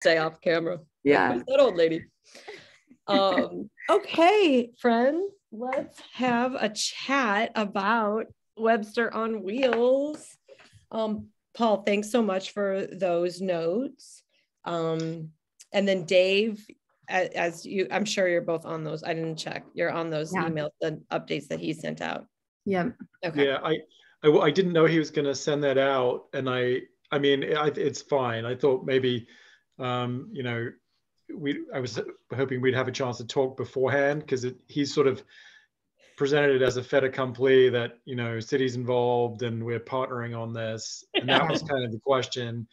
say off camera. Yeah. Who's that old lady? Okay, friends, let's have a chat about Webster on Wheels. Paul, thanks so much for those notes. And then Dave, as you, I'm sure you're both on those. I didn't check. You're on those emails, the updates that he sent out. Yeah. Okay. Yeah, I didn't know he was going to send that out, and I mean, it's fine. I thought maybe, you know, I was hoping we'd have a chance to talk beforehand, because he's sort of presented it as a fait accompli that, you know, city's involved and we're partnering on this, and that was kind of the question.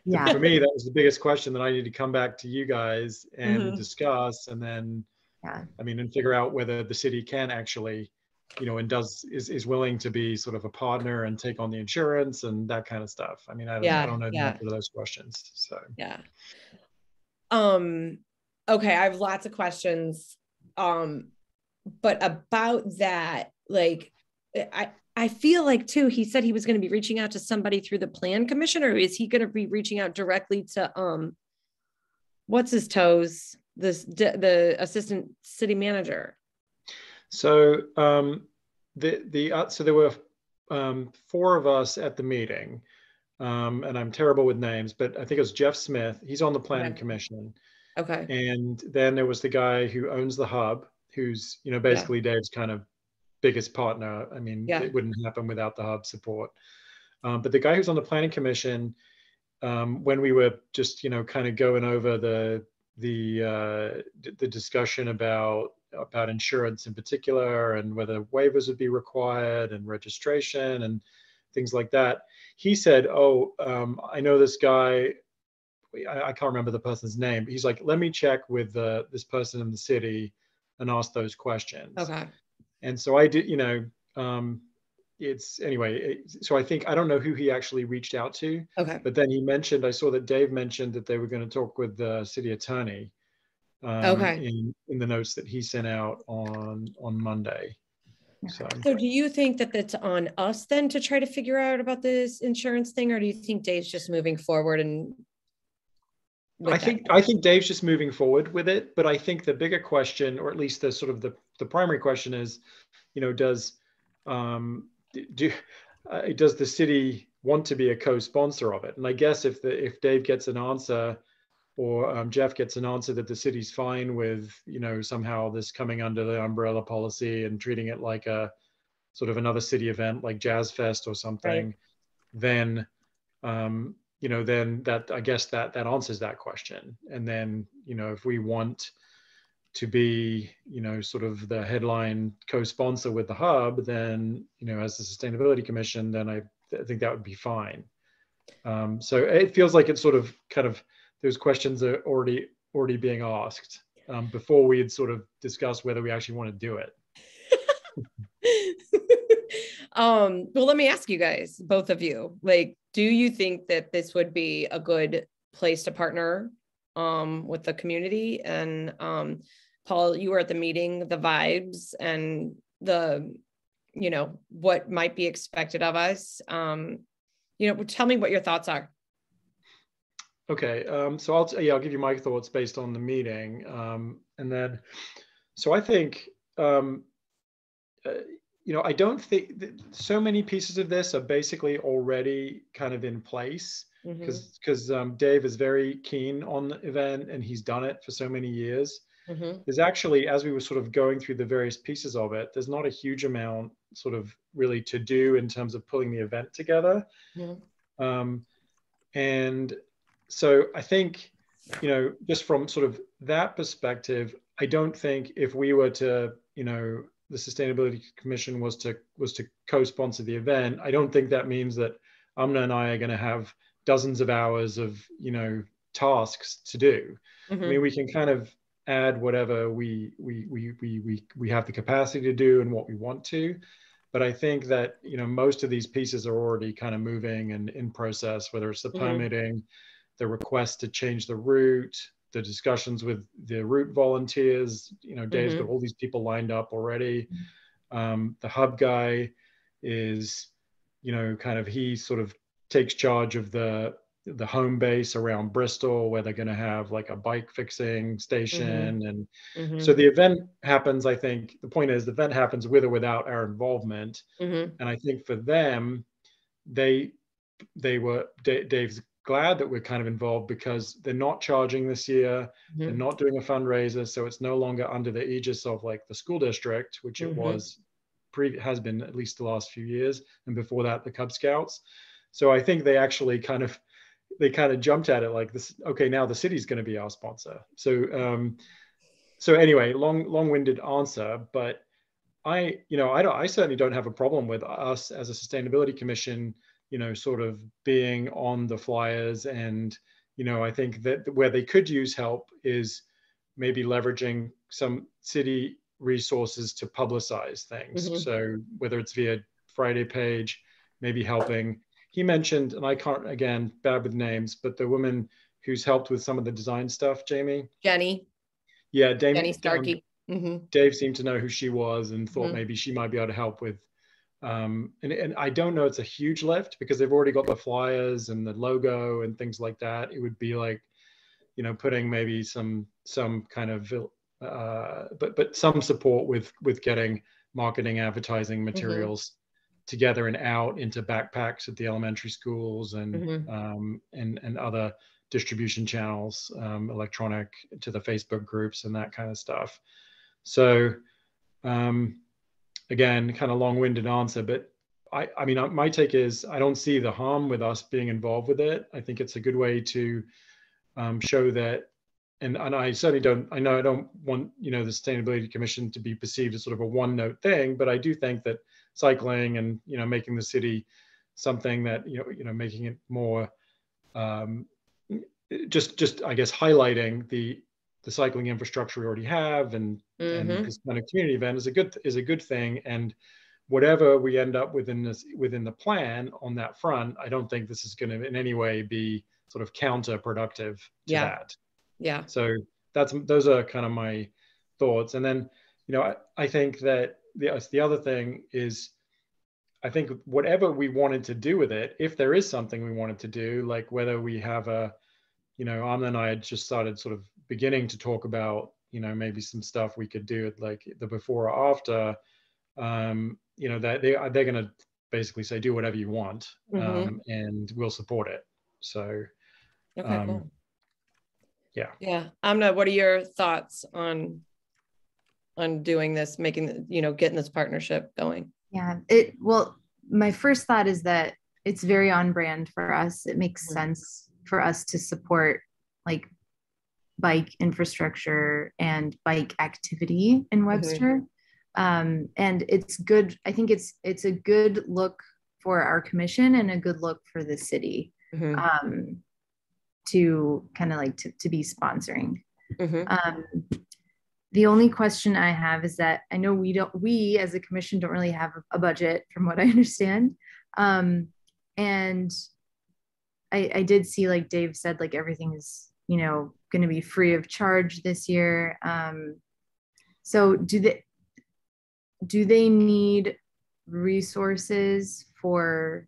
Yeah. For me, that was the biggest question that I need to come back to you guys and discuss, and then, I mean, and figure out whether the city can actually, you know, and is willing to be sort of a partner and take on the insurance and that kind of stuff. I mean, I don't know the answer to those questions. So okay, I have lots of questions. But about that, like, I feel like too, he said he was going to be reaching out to somebody through the plan commission, or is he going to be reaching out directly to what's his toes, the assistant city manager? So so there were 4 of us at the meeting, and I'm terrible with names, but I think it was Jeff Smith. He's on the planning commission. Okay. And then there was the guy who owns the hub, who's, you know, basically Dave's kind of biggest partner. I mean, it wouldn't happen without the hub support. But the guy who's on the planning commission, when we were just, you know, kind of going over the discussion about insurance in particular, and whether waivers would be required and registration and things like that, he said, "Oh, I know this guy. I can't remember the person's name. He's like, let me check with this person in the city and ask those questions." Okay. And so I did, you know, so I think, I don't know who he actually reached out to. Okay. But then I saw that Dave mentioned that they were going to talk with the city attorney in the notes that he sent out on Monday. So do you think that that's on us then to try to figure out about this insurance thing, or do you think Dave's just moving forward and I think Dave's just moving forward with it, but I think the bigger question, or at least the sort of the primary question, is, you know, does the city want to be a co-sponsor of it? And I guess if Dave gets an answer, or Jeff gets an answer that the city's fine with, you know, somehow this coming under the umbrella policy and treating it like a sort of another city event like Jazz Fest or something, then you know, then that, I guess that answers that question. And then, you know, if we want to be, you know, sort of the headline co-sponsor with the hub, then, you know, as the Sustainability Commission, then I think that would be fine. So it feels like it's sort of kind of, those questions are already being asked before we had sort of discussed whether we actually want to do it. Well, let me ask you guys, both of you, like, do you think that this would be a good place to partner with the community? And Paul, you were at the meeting, the vibes and the, you know, what might be expected of us. You know, tell me what your thoughts are. Okay, so I'll give you my thoughts based on the meeting, and then, so I think, you know, I don't think that so many pieces of this are basically already kind of in place, because Dave is very keen on the event and he's done it for so many years. There's actually, as we were sort of going through the various pieces of it, there's not a huge amount sort of really to do in terms of pulling the event together. And so I think, you know, just from sort of that perspective, I don't think if we were to, you know, the Sustainability Commission was to co-sponsor the event, I don't think that means that Amna and I are going to have dozens of hours of, you know, tasks to do. I mean, we can kind of add whatever we have the capacity to do and what we want to, but I think that, you know, most of these pieces are already kind of moving and in process, whether it's the permitting, the request to change the route, the discussions with the route volunteers. You know, Dave's got all these people lined up already. The hub guy is, you know, kind of, he sort of takes charge of the the home base around Bristol, where they're going to have like a bike fixing station. And so the event happens, I think the point is the event happens with or without our involvement. And I think for them, Dave's glad that we're kind of involved because they're not charging this year. They're not doing a fundraiser. So it's no longer under the aegis of like the school district, which it was has been at least the last few years. And before that, the Cub Scouts. So I think they actually kind of jumped at it like this. Okay, now the city's going to be our sponsor. So anyway, long-winded answer, but I certainly don't have a problem with us as a sustainability commission, sort of being on the flyers. And, I think that where they could use help is maybe leveraging some city resources to publicize things. So whether it's via Friday page, maybe helping. He mentioned, and I can't, again, bad with names, but the woman who's helped with some of the design stuff, Jamie. Jenny. Yeah, Jenny Starkey. Dave seemed to know who she was and thought maybe she might be able to help with. And I don't know, it's a huge lift because they've already got the flyers and the logo and things like that. It would be like, putting maybe some kind of, but some support with getting marketing, advertising materials together and out into backpacks at the elementary schools and other distribution channels, electronic to the Facebook groups and that kind of stuff. So again, kind of long-winded answer, but I mean, my take is I don't see the harm with us being involved with it. I think it's a good way to show that, and I certainly don't, I know I don't want, the Sustainability Commission to be perceived as sort of a one-note thing, but I do think that cycling and, making the city something that, making it more, just I guess highlighting the cycling infrastructure we already have and this kind of community event is a good thing. And whatever we end up within the plan on that front, I don't think this is going to in any way be sort of counterproductive to that. Yeah. So those are kind of my thoughts. And then, I think that the other thing is, I think whatever we wanted to do with it, if there is something we wanted to do, like whether we have Amna and I had just started sort of beginning to talk about, maybe some stuff we could do at like the before or after, that they're going to basically say, do whatever you want, and we'll support it. So, okay, cool. Yeah. Amna, what are your thoughts on doing this, making, getting this partnership going? Yeah, well, my first thought is that it's very on brand for us. It makes sense for us to support like bike infrastructure and bike activity in Webster. And it's good. I think it's a good look for our commission and a good look for the city to kind of like to be sponsoring. The only question I have is that I know we as a commission don't really have a budget from what I understand. And I did see, like Dave said, like everything is, going to be free of charge this year. So do they need resources for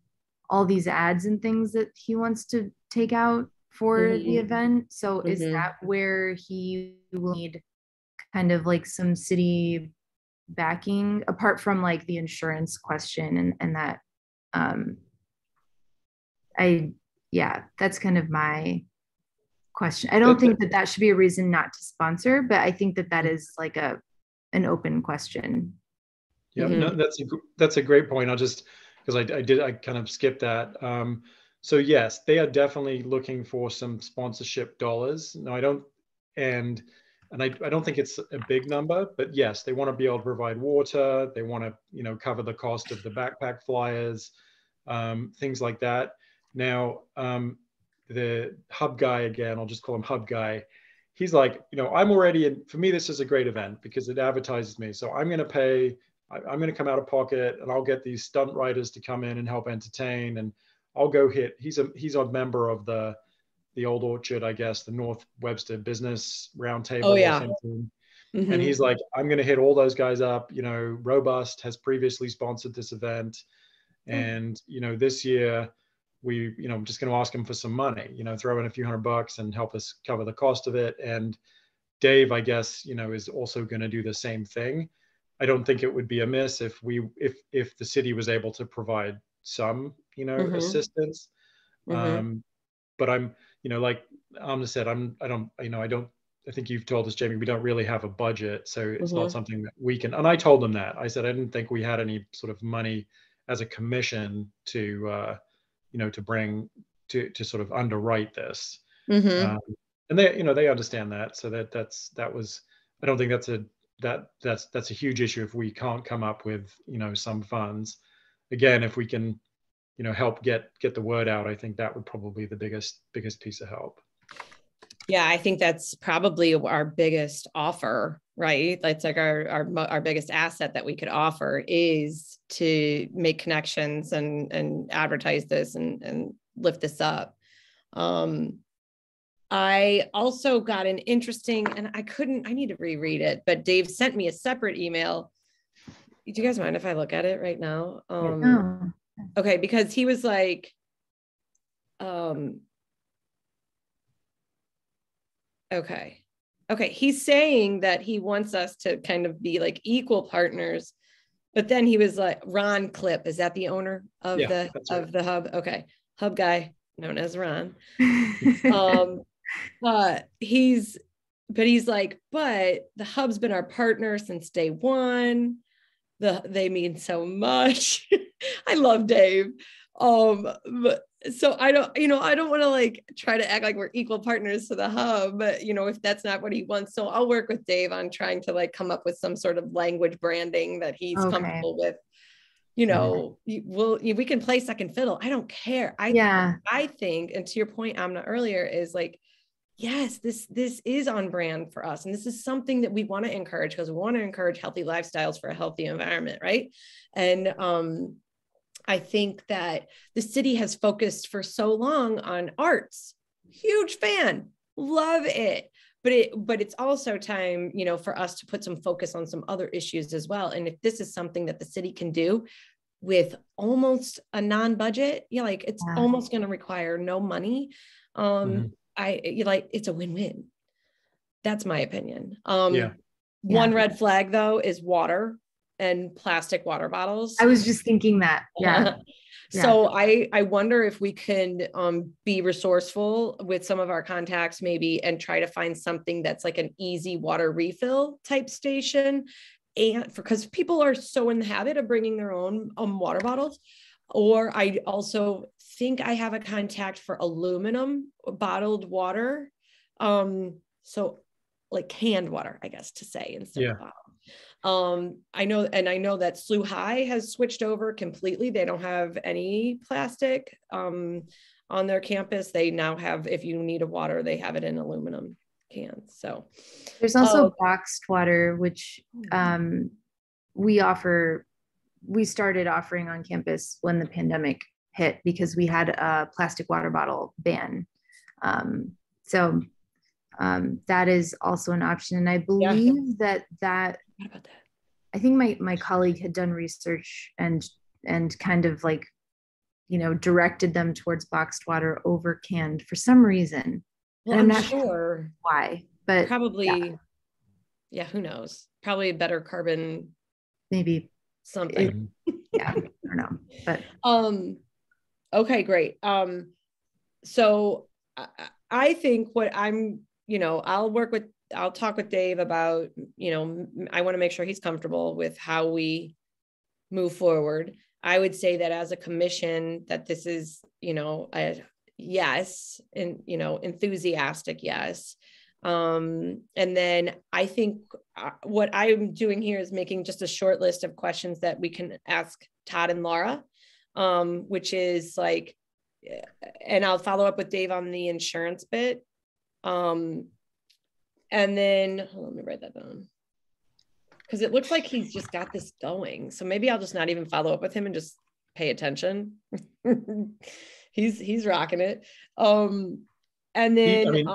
all these ads and things that he wants to take out for the event? So is that where he will need kind of like some city backing, apart from like the insurance question and that? That's kind of my question. I don't think that should be a reason not to sponsor, but I think that is like an open question. Yeah, no, that's a great point. I'll just, because I kind of skipped that. So yes, they are definitely looking for some sponsorship dollars. No, I don't, and I don't think it's a big number, but yes, they want to be able to provide water. They want to, cover the cost of the backpack flyers, things like that. Now, the hub guy, again, I'll just call him hub guy. He's like, I'm already in, for me, this is a great event because it advertises me. So I'm going to pay, I'm going to come out of pocket and I'll get these stunt riders to come in and help entertain. And I'll go hit, he's a member of the Old Orchard, I guess, the North Webster Business Roundtable or something. And he's like, I'm going to hit all those guys up. Robust has previously sponsored this event. And, this year, I'm just going to ask him for some money, throw in a few $100 and help us cover the cost of it. And Dave, I guess, is also going to do the same thing. I don't think it would be amiss if the city was able to provide some, assistance. But I'm, like Amna said, I think you've told us, Jamie, we don't really have a budget. So it's not something that we can, and I told them that. I said, I didn't think we had any sort of money as a commission to, to bring to sort of underwrite this. And they understand that. So I don't think that's a huge issue if we can't come up with, some funds. Again, if we can, help get the word out, I think that would probably be the biggest piece of help. Yeah, I think that's probably our biggest offer, right? That's like our biggest asset that we could offer is to make connections and advertise this and lift this up. I also got an interesting, and I need to reread it, but Dave sent me a separate email. Do you guys mind if I look at it right now? Okay, because he was like, okay, he's saying that he wants us to kind of be like equal partners, but then he was like, Ron Clip, is that the owner of the hub? Okay, hub guy known as Ron. He's like, but the hub's been our partner since day one. They mean so much. I love Dave. So I don't want to like try to act like we're equal partners to the hub, but if that's not what he wants. So I'll work with Dave on trying to like come up with some sort of language branding that he's comfortable with. We can play second fiddle. I don't care. I think, and to your point, Amna, earlier, is like, yes, this is on brand for us. And this is something that we want to encourage because we want to encourage healthy lifestyles for a healthy environment, right? And I think that the city has focused for so long on arts. Huge fan, love it. But it's also time, for us to put some focus on some other issues as well. And if this is something that the city can do with almost a non-budget, it's almost going to require no money. It's a win-win. That's my opinion. One red flag though is water and plastic water bottles. I was just thinking that. Yeah. So I wonder if we can be resourceful with some of our contacts maybe and try to find something that's like an easy water refill type station, and because people are so in the habit of bringing their own water bottles. Or I also think I have a contact for aluminum bottled water. So like canned water, I guess to say, instead of bottled. I know that SLU High has switched over completely. They don't have any plastic on their campus. They now have, if you need a water, they have it in aluminum cans. So there's also boxed water, which we started offering on campus when the pandemic hit because we had a plastic water bottle ban. So that is also an option. And I believe that I think my colleague had done research and kind of like, directed them towards boxed water over canned for some reason. Well, I'm not sure why, but probably, who knows? Probably a better carbon, maybe something. I don't know, but okay, great. So I think what I'm, I'll talk with Dave about, I want to make sure he's comfortable with how we move forward. I would say that as a commission that this is, a yes, and, enthusiastic yes. And then I think what I'm doing here is making just a short list of questions that we can ask Todd and Laura, which is like, and I'll follow up with Dave on the insurance bit. And then let me write that down because it looks like he's just got this going. So maybe I'll just not even follow up with him and just pay attention. He's rocking it. And then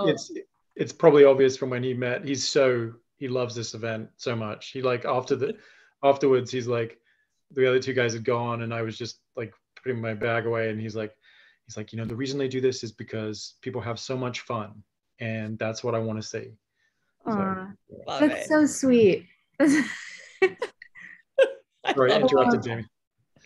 it's probably obvious from when he met. He loves this event so much. He like afterwards he's like, the other two guys had gone and I was just like putting my bag away and he's like, He's like, the reason they do this is because people have so much fun, and that's what I want to see. Aw, Love that's it. so sweet. Sorry, I interrupted, Jamie.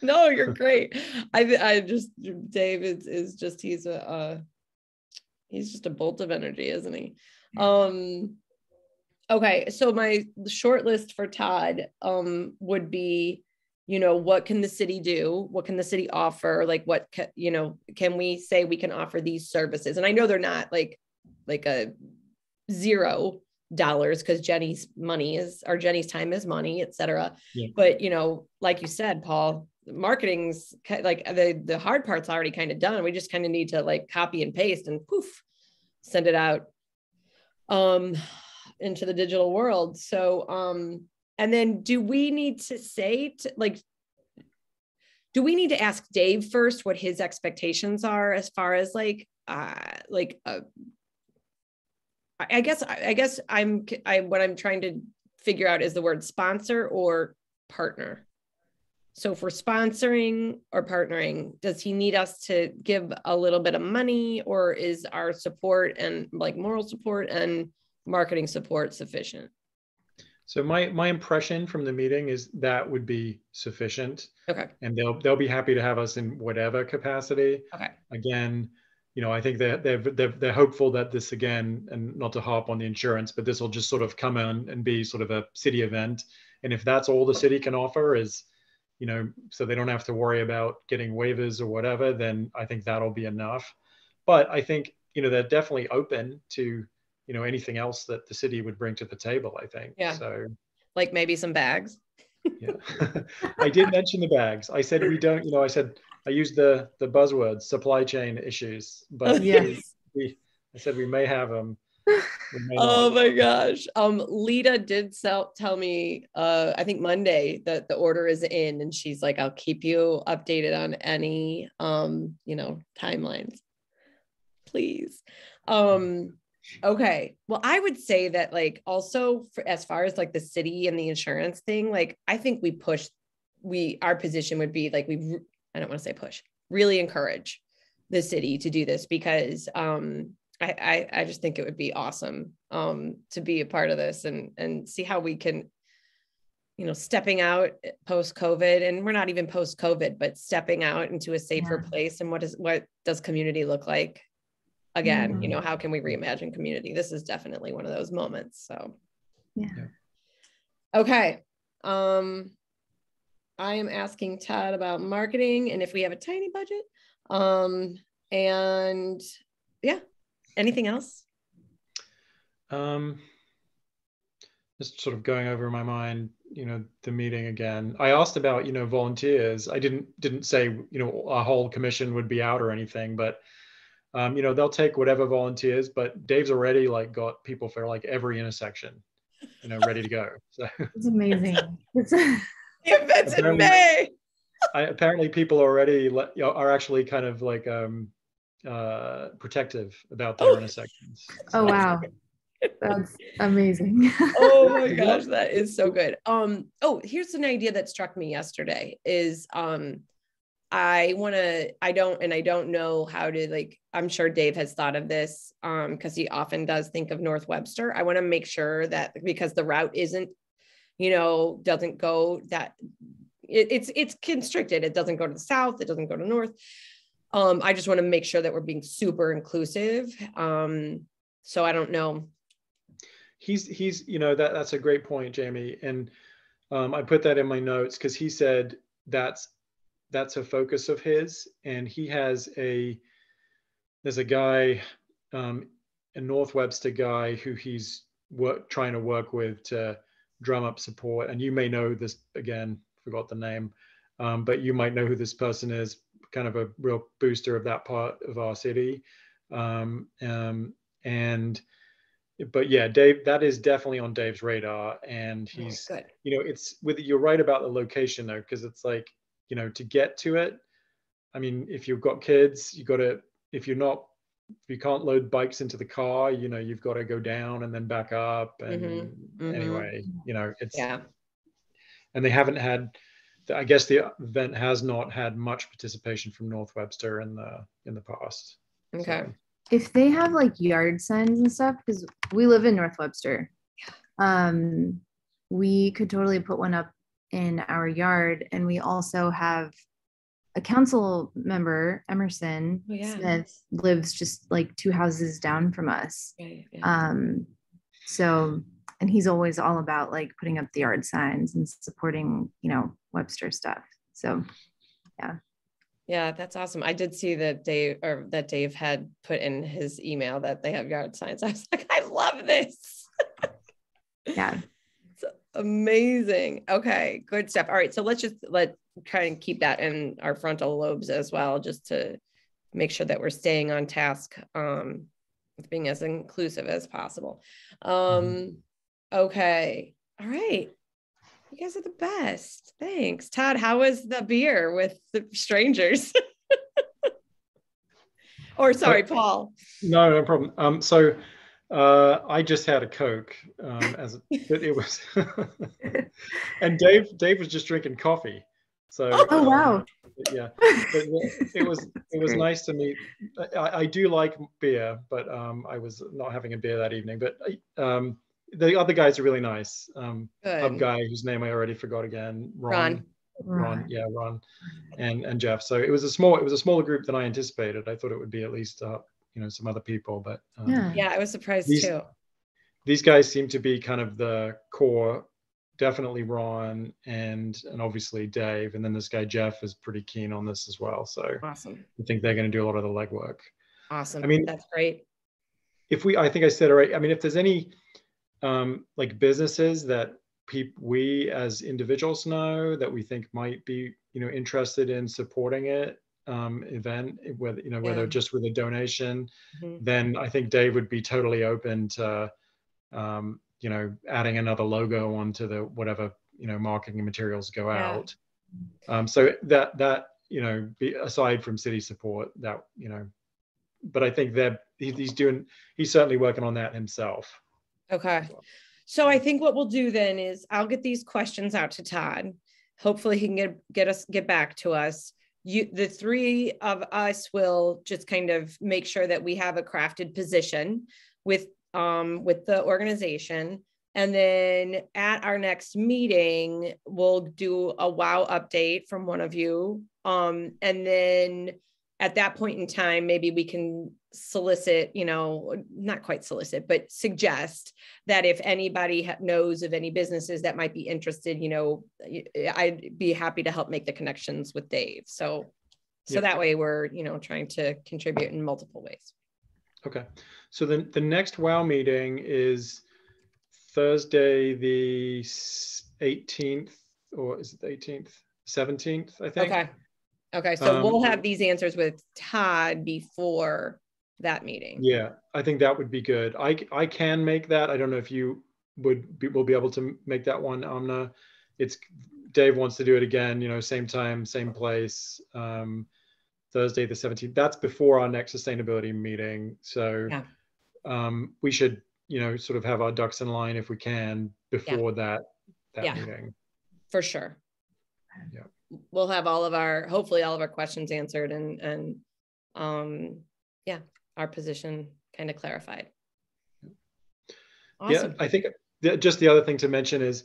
No, you're great. I just, Dave is just, he's just a bolt of energy, isn't he? Okay, so my short list for Todd would be, what can the city do? What can the city offer? Like, can we say we can offer these services? And I know they're not like a $0 because Jenny's time is money, et cetera. Yeah. But, like you said, Paul, marketing's like the hard part's already kind of done. We just kind of need to like copy and paste and poof, send it out into the digital world. So, and then do we need to say do we need to ask Dave first what his expectations are as far as I guess what I'm trying to figure out is the word sponsor or partner. So if we're sponsoring or partnering, does he need us to give a little bit of money, or is our support and like moral support and marketing support sufficient? So my impression from the meeting is that would be sufficient. Okay. And they'll be happy to have us in whatever capacity. Okay. Again, I think they're hopeful that this, again, and not to harp on the insurance, but this will just sort of come in and be sort of a city event. And if that's all the city can offer is, so they don't have to worry about getting waivers or whatever, then I think that'll be enough. But I think, they're definitely open to, anything else that the city would bring to the table, I think. Yeah. So like maybe some bags. Yeah. I did mention the bags. I said we don't, I used the buzzword supply chain issues, but Yes. I said we may have them. Oh my gosh. Lita did tell me, I think Monday that the order is in, and she's like, I'll keep you updated on any, timelines, plewe. Okay. Well, I would say that also as far as the city and the insurance thing, I think our position would be I don't want to say push, really encourage the city to do this because, I just think it would be awesome to be a part of this and see how we can, stepping out post-COVID, and we're not even post-COVID, but stepping out into a safer place. And what does community look like? Again, how can we reimagine community? This is definitely one of those moments. So, yeah. Okay. I am asking Todd about marketing and if we have a tiny budget. And yeah. Anything else? Just sort of going over in my mind, the meeting again. I asked about, volunteers. I didn't say, a whole commission would be out or anything, but they'll take whatever volunteers, but Dave's already got people for every intersection, ready to go. So it's amazing. The event's in May. Apparently people already are actually kind of protective about their intersections. So. Oh, wow. That's amazing. Oh my gosh, that is so good. Here's an idea that struck me yesterday is, I don't know how to I'm sure Dave has thought of this because he often does think of North Webster. I want to make sure that because the route isn't, doesn't go that it's constricted. It doesn't go to the south. It doesn't go to north. I just want to make sure that we're being super inclusive. So I don't know. He's that's a great point, Jamie. And I put that in my notes because he said that's a focus of his. And he has there's a guy, a North Webster guy who he's trying to work with to drum up support. And you may know this, again, forgot the name, but you might know who this person is, kind of a real booster of that part of our city. But yeah, Dave, that is definitely on Dave's radar. And he's, good. It's you're right about the location though, because it's to get to it. I mean, if you've got kids, if you can't load bikes into the car, you've got to go down and then back up. And anyway, it's, and they haven't had I guess the event has not had much participation from North Webster in the past. Okay. So, If they have like yard signs and stuff, because we live in North Webster, we could totally put one up in our yard. And we also have a council member, Emerson Smith, lives just like 2 houses down from us. So, and he's always all about like putting up the yard signs and supporting, Webster stuff. So, yeah. Yeah, that's awesome. I did see that Dave had put in his email that they have yard signs. I was like, I love this. Yeah. It's amazing. Okay, good stuff. All right, so let's try and keep that in our frontal lobes as well, just to make sure that we're staying on task with being as inclusive as possible. Okay. All right. You guys are the best. Thanks. Todd, how was the beer with the strangers? Or sorry, Paul. No problem. So I just had a Coke but it was and Dave was just drinking coffee. So oh wow. Yeah, but it was nice to meet. I do like beer, but I was not having a beer that evening. But the other guys are really nice. Hub guy, whose name I already forgot again, Ron, yeah, Ron, and Jeff. So it was a smaller group than I anticipated. I thought it would be at least some other people, but yeah, I was surprised too. These guys seem to be kind of the core. Definitely Ron and obviously Dave, and then this guy Jeff is pretty keen on this as well. So awesome. I think they're going to do a lot of the legwork. Awesome. I mean, that's great. I think I said already. I mean, if there's any like businesses that we as individuals know that we think might be interested in supporting it event, whether just with a donation, then I think Dave would be totally open to adding another logo onto the whatever marketing materials go out. So that be aside from city support, that but I think that he's certainly working on that himself. Okay. So I think what we'll do then is I'll get these questions out to Todd. Hopefully he can get back to us. The three of us will just kind of make sure that we have a crafted position with the organization. And then at our next meeting, we'll do a WOW update from one of you. And then at that point in time, maybe we can solicit, not quite solicit, but suggest that if anybody knows of any businesses that might be interested, I'd be happy to help make the connections with Dave. So that way we're, trying to contribute in multiple ways. Okay. So then the next WOW meeting is Thursday, the 18th, or is it the 18th? 17th, I think. Okay. So we'll have these answers with Todd before that meeting. Yeah, I think that would be good. I can make that. I don't know if you will be able to make that one, Amna. Dave wants to do it again, same time, same place. Thursday the 17th. That's before our next sustainability meeting. So we should, sort of have our ducks in line if we can before that meeting. For sure. Yeah. We'll have hopefully all of our questions answered and our position kind of clarified. Awesome. Yeah, I think just the other thing to mention is,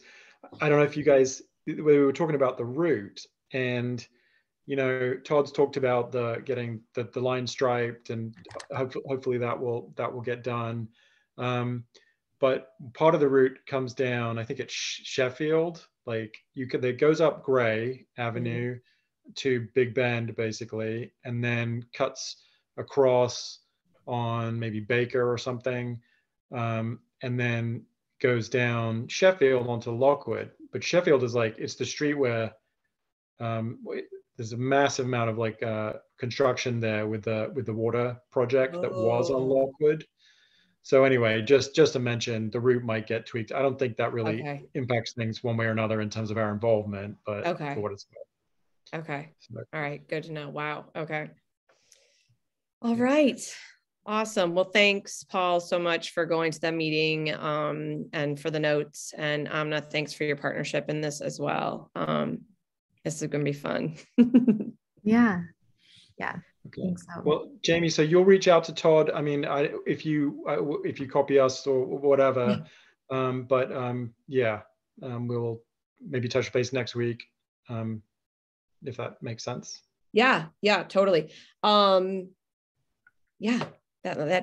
I don't know if you guys, we were talking about the route, and Todd's talked about getting the line striped, and hopefully that will get done. But part of the route comes down, I think it's Sheffield, that goes up Gray Avenue to Big Bend basically, and then cuts across on maybe Baker or something, and then goes down Sheffield onto Lockwood. But Sheffield is it's the street where there's a massive amount of construction there with the water project that was on Lockwood. So anyway, just to mention, the route might get tweaked. I don't think that really impacts things one way or another in terms of our involvement, but for what it's worth. Okay. All right. Good to know. Wow. Okay. All right. Awesome. Well, thanks, Paul, so much for going to the meeting and for the notes. And Amna, thanks for your partnership in this as well. This is going to be fun. Yeah. Okay. I think so. Well, Jamie, so you'll reach out to Todd. I mean, if you copy us or whatever, we'll maybe touch base next week, if that makes sense. Yeah, totally. That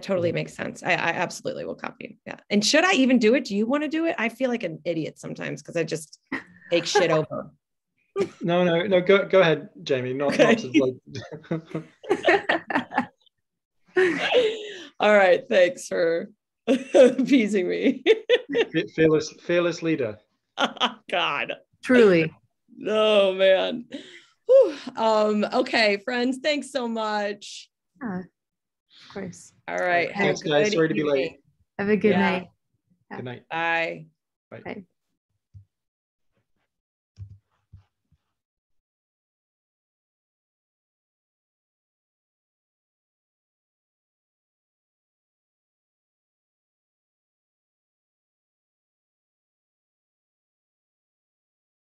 totally makes sense. I absolutely will copy you. Yeah. And should I even do it? Do you want to do it? I feel like an idiot sometimes because I just take shit over. No. Go ahead, Jamie. Not to All right. Thanks for appeasing me. fearless leader. God. Truly. Oh man. Okay, friends. Thanks so much. Yeah, of course. All right. Thanks, guys. Sorry to be late. Have a good night. Good night. Bye. Bye. Bye.